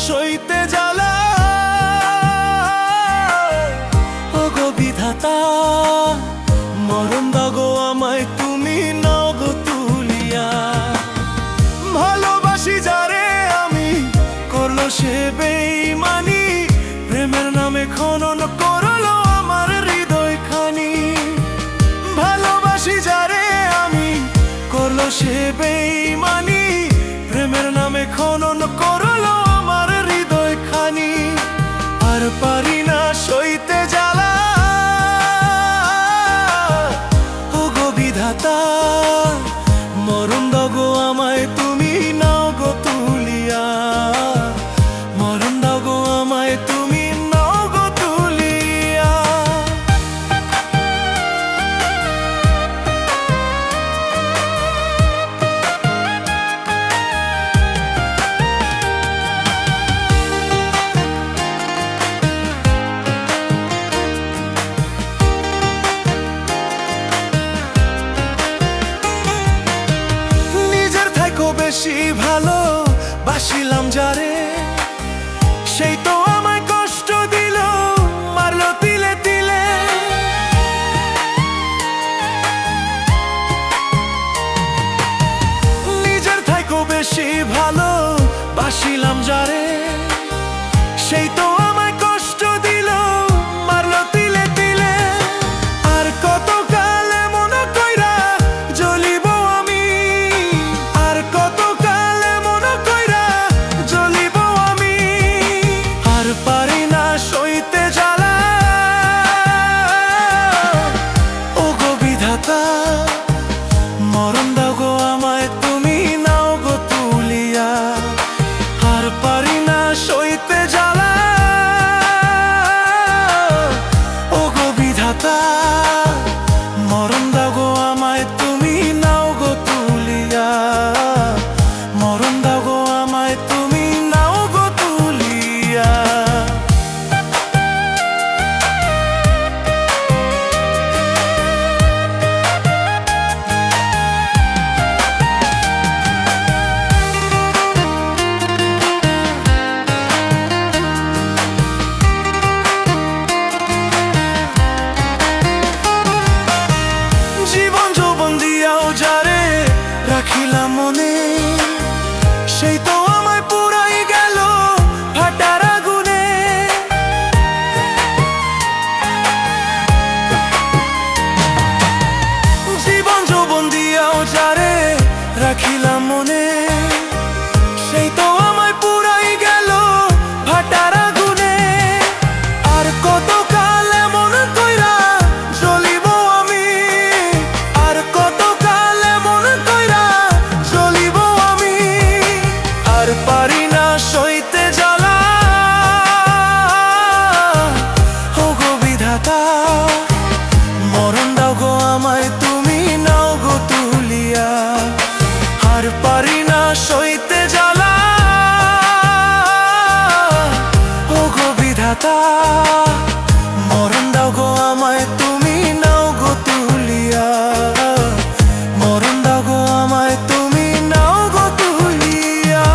সইতে জ্বালা। ও গো বিধাতা, মরণ দাও গো আমায়, তুমি নাও গো তুলিয়া। ভালোবাসি যারে আমি, করলো সে বেঈমানি, প্রেমের নামে খনন করলো আমার হৃদয় খানি। ভালোবাসি যারে আমি, করলো সে বেঈমানি, প্রেমের নামে খনন করলো আমার হৃদয় খানি। আর পারি না সইতে জ্বালা। ও গো বিধাতা, মরণ দাও গো আমায়, তুমি নাও গো তুলিয়া। মরণ দাও গো আমায়, তুমি নাও গো তুলিয়া। নিজের থেকেও বেশি ভালো বাসিলাম যারে, সেই তো আমায় কষ্ট দিল, মারলো তিলে তিলে। নিজের থেকেও বেশি ভালো বাসিলাম যারে, সেই তো আমায় কষ্ট দিল, মারলো তিলে তিলে। আর কত কাল এমন কইরা জ্বলিব আমি, আর কত কাল এমন কইরা জ্বলিব আমি। আর পারি না সইতে জ্বালা। ও গো বিধাতা, মরণ দাও গো আমায়, তুমি নাও গো তুলিয়া। আর পারি না সইতে জ্বালা। ও গো বিধাতা, মরণ দাও গো আমায়, তুমি নাও গো তুলিয়া। মরণ দাও গো আমায়, তুমি নাও গো তুলিয়া। জীবন যৌবন দিয়াও যারে রাখিলাম মনে, সেই তো আমায় পুরাই গেল ফাটার আগুনে। জীবন যৌবন দিয়াও যারে রাখিলাম মনে, সেই তো আমায় পুরাই গেল ফাটার আগুনে। আর কত কাল এমন কইরা জ্বলিব আমি, আর কত কাল এমন কইরা জ্বলিব আমি। আর পারি না সইতে জ্বালা। ও গো বিধাতা, মরণ দাও গো আমায়, তুমি নাও গো তুলিয়া। আর পারি না সইতে জ্বালা। ও গো বিধাতা, মরণ দাও গো আমায়, তুমি নাও গো তুলিয়া। মরণ দাও গো আমায়, তুমি নাও গো তুলিয়া।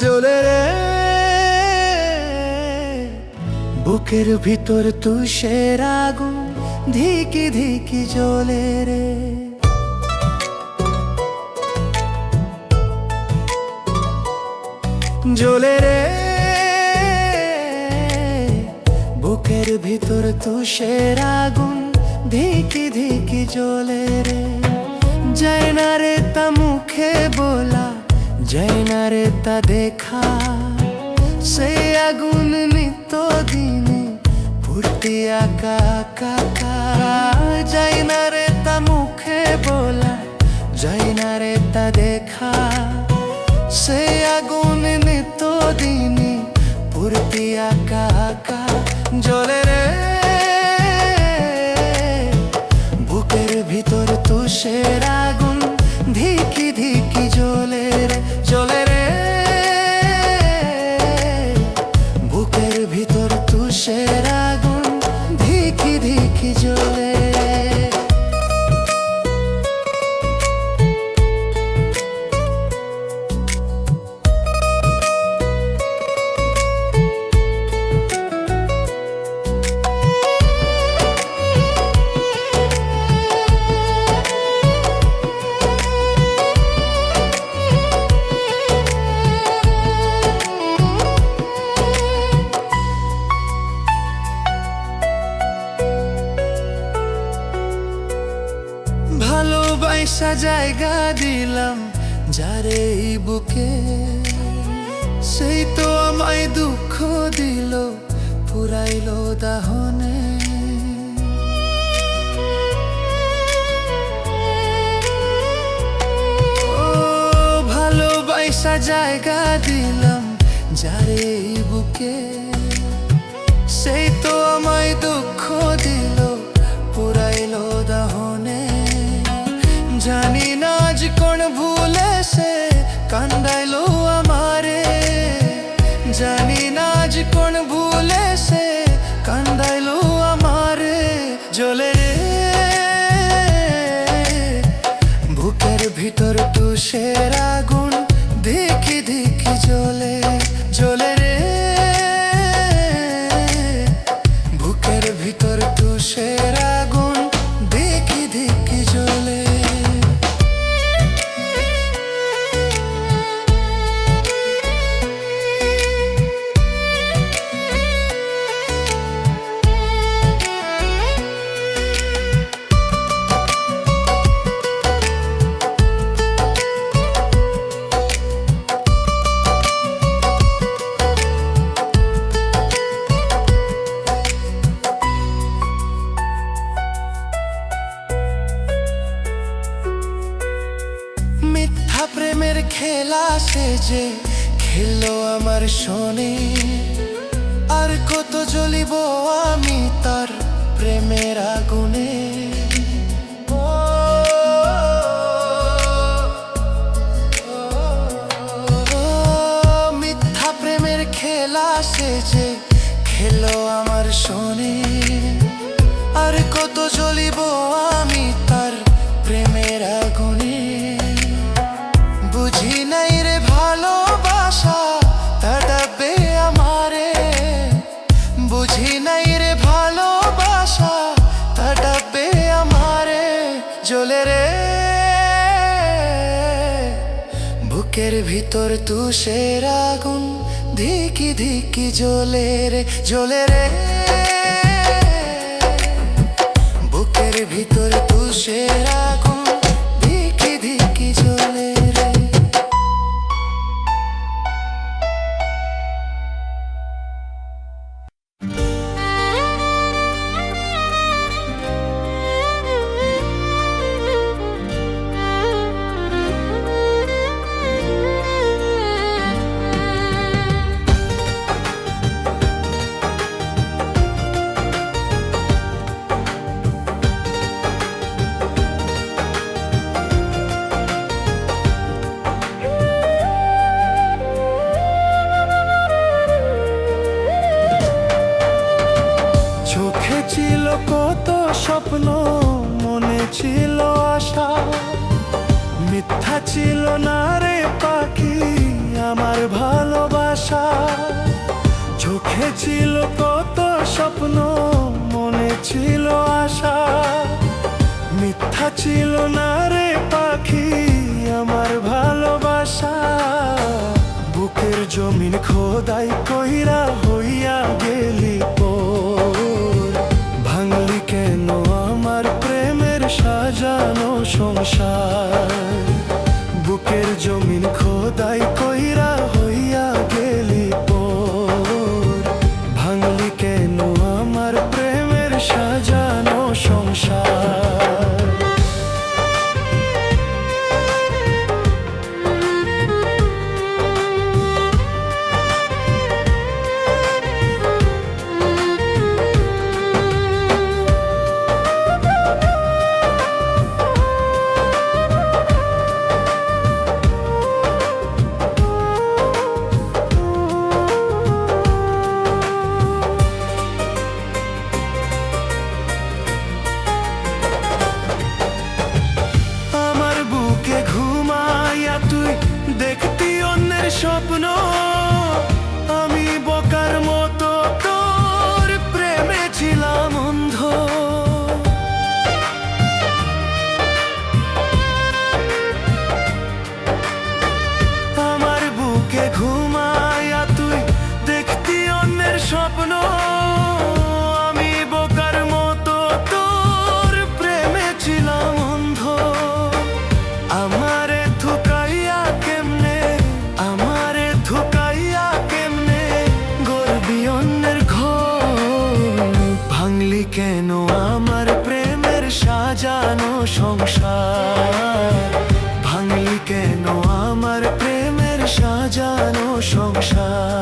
জ্বলে রে বুকের ভিতর তুষের আগুন, ধিকি ধিকি জ্বলে রে। জ্বলে রে বুকের ভিতর তুষের আগুন, ধিকি ধিকি জ্বলে রে। যায় না রে তা মুখে বলা, যায় না রে তা দেখা, সেই আগুন নিত্য দিনে ফুটে আকা আকা। যায় না রে তা মুখে বলা, যায় না রে তা দেখা, সেই আগুন নিত্য দিনে ফুটে আকা আকা। জ্বলে রে বুকের ভিতর তুষের আগুন ধিকি ধিকি জ্বলে রে জ্বলে রে বুকের ভিতর তুষের আগুন ধিকি ধিকি জ্বলে। ভালোবাসা জায়গা দিলাম যারে এই বুকে, সেই তো আমায় দুঃখ দিল পুরাইলো দাহনে। ও ভালোবাসা জায়গা দিলাম যারে এই বুকে, সেই তো আমায় দুঃখ দিল পুরাইলো দাহনে। জানি না আজ কোন ভুলে সে কান্দাইলো আমারে, জানি না আজ কোন ভুলে সে কান্দাইলো আমারে। জ্বলে রে বুকের ভিতর তুষের আগুন ধিকি ধিকি জ্বলে জ্বলে রে বুকের ভিতর তুষের আগুন ধিকি ধিকি জ্বলে। মিথ্যা প্রেমের খেলা সে যে খেললো আমার শোনে, আর কত জ্বলিব আমি তার প্রেমের আগুনে। ও, মিথ্যা প্রেমের খেলা সে যে খেললো আমার শোনে, আর কত জ্বলিব আমি তার প্রেমের আগুনে। বুঝি নাই রে ভালোবাসা তাড়াবে আমারে, বুঝি নাই রে ভালোবাসা তাড়াবে আমারে। জ্বলে রে বুকের ভিতর তুষের আগুন ধিকি ধিকি জ্বলে রে জ্বলে রে বুকের ভিতর তুষের আগুন ধিকি ধিকি জ্বলে রে। চোখে ছিল কত স্বপ্ন, মনে ছিল আশা, মিথ্যা ছিল না রে পাখি আমার ভালোবাসা। চোখে ছিল কত স্বপ্ন, মনে ছিল আশা, মিথ্যা ছিল না রে পাখি আমার ভালোবাসা। বুকের জমিন খোদাই কইরা হইয়া গেলি পর, ভাঙলি কেন আমার প্রেমের সাজানো সংসার। বুকের জমিন খোদাই কইরা হইয়া গেলি পর, ভাঙলি কেন আমার প্রেমের সাজানো সংসার। ভাঙলি কেন আমার প্রেমের সাজানো সংসার, ভাঙলি কেন আমার প্রেমের সাজানো সংসার।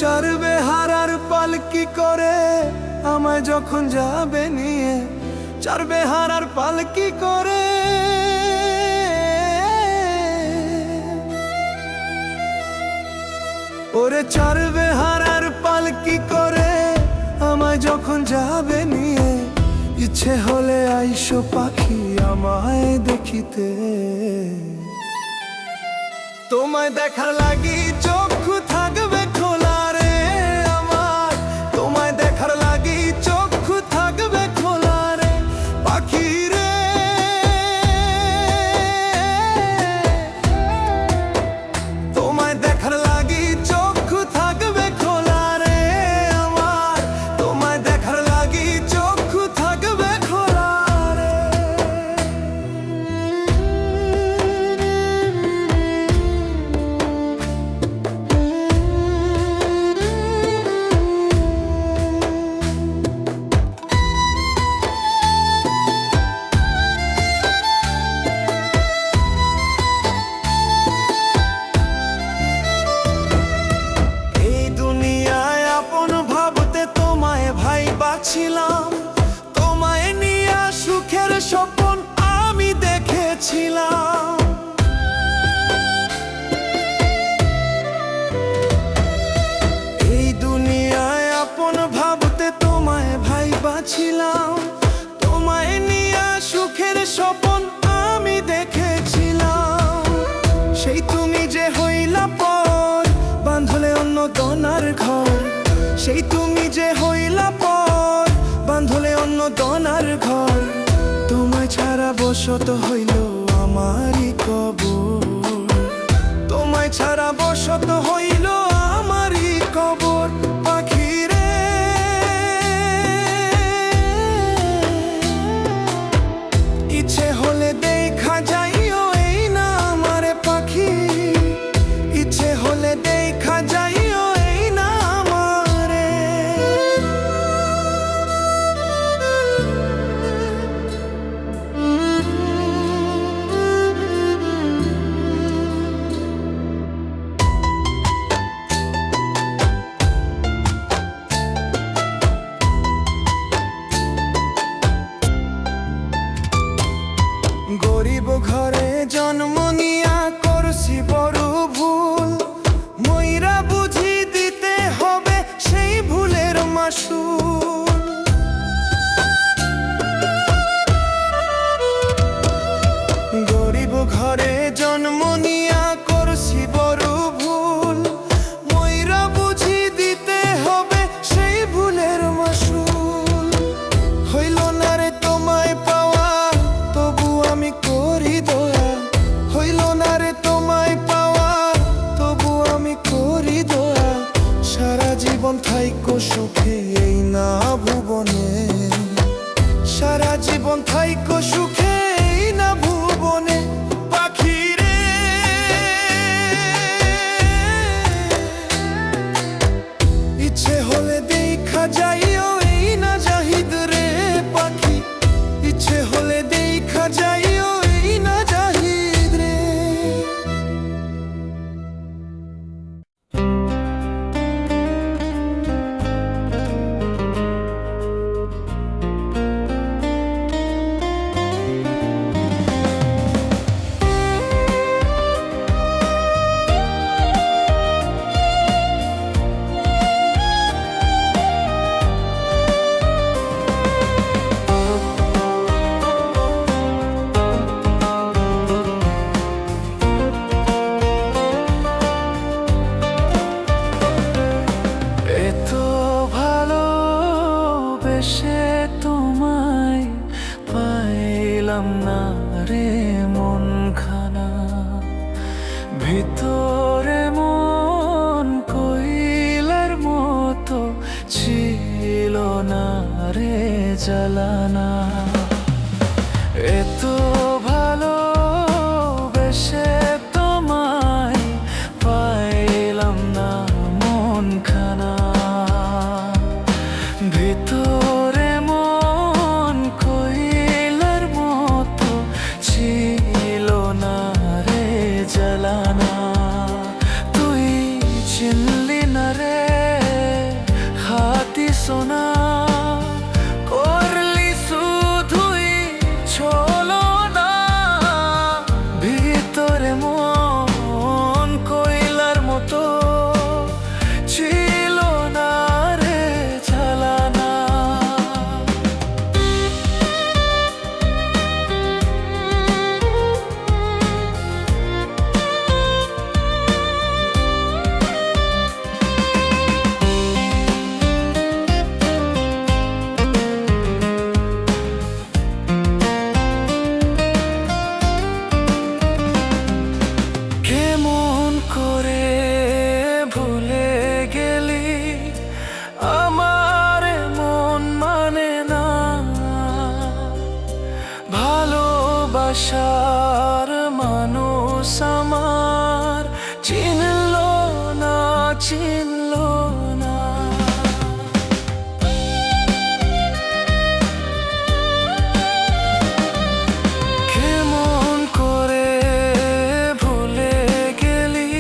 চড়বে হারার পালকি করে আমায় যখন যাবে নিয়ে, চড়বে হারার পালকি করে। ওরে চড়বে হারার পালকি করে আমায় যখন যাবে নিয়ে, ইচ্ছে হলে আইসো পাখি আমায় দেখিতে। তোমায় দেখার লাগি চক্ষু থাকবে খোলা রে আমার, তোমায় দেখার লাগি চক্ষু থাকবে খোলা রে পাখি রে। তোমায় দেখার লাগি চক্ষু থাকবে খোলা রে আমার, তোমায় দেখার লাগি চক্ষু থাকবে খোলা রে। ছিলাম তোমায় নিয়ে সুখের স্বপ্ন আমি দেখেছিলাম। এই দুনিয়ায় আপন ভাবতে তোমায় ভাই বাছিলাম, তোমায় নিয়ে সুখের স্বপ্ন আমি দেখেছিলাম। সেই তুমি যে হইলা পর বাঁধলে অন্য দনার ঘর, সেই তুমি যে হইলা পর বাঁধলে অন্য দনার ঘর। তোমায় ছাড়া বসত হইল আমারই কবর, তোমায় ছাড়া বসত হইল আমারই কবর পাখি রে। ইচ্ছে হলে দেখা যাইও এই না আমারে পাখি, ইচ্ছে হলে দেখা যাইও এই না আমারে। ভিতরে মন কোইলার মতো ছিল না রে জ্বালানা। এত ভালো বেশে তোমায় পাইলাম না মন খানা। ভিতরে মন কোইলার মতো ছিল না রে জ্বালানা। তুই চিনলি না রে খাঁটি সোনা, করলি শুধুই ছলনা। ভিতরে মন কোইলার মতো ছিল না রে জ্বালানা। কেমন করে ভুলে গেলি আমার মন মানে না। ভালোবাসার মানুষ আমার চিনল না, চিনল না। কেমন করে ভুলে গেলি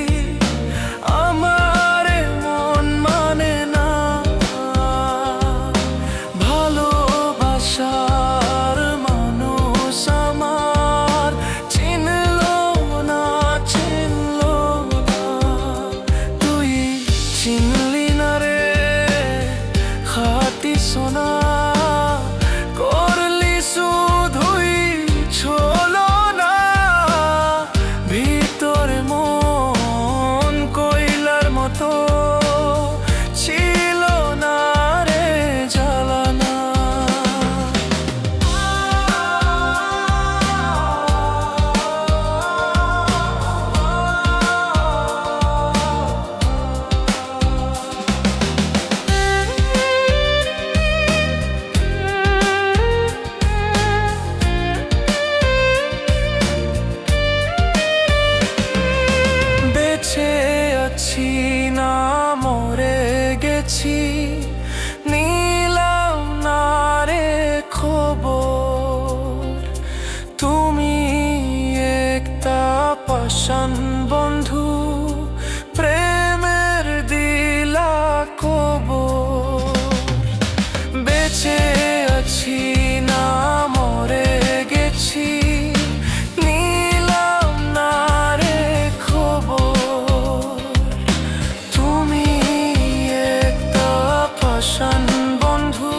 আমার মন মানে না। ভালোবাসার মানুষ আমার চিনল না, চিনল না। তুই চিনলি না রে খাঁটি সোনা, করলি শুধুই ছলনা। ভিতরে মন কোইলার মতো ছিল না রে জ্বালানা। বেঁচে আছি না মরে গেছি নিলাম না রে খবর। তুমি একটা পাষাণ বন্ধু প্রেমের দিলা কবর। বেঁচে আছি না মরে গেছি নিলাম না রে খবর। তুমি একটা পাষাণ বন্ধু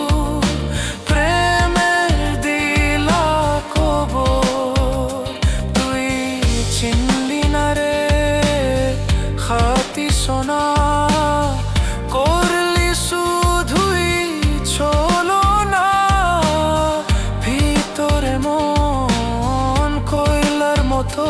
প্রেমের দিলা কবর। তুই চিনলি না রে খাঁটি সোনা, করলি শুধুই ছলনা। ভিতরে মন কোইলার মতো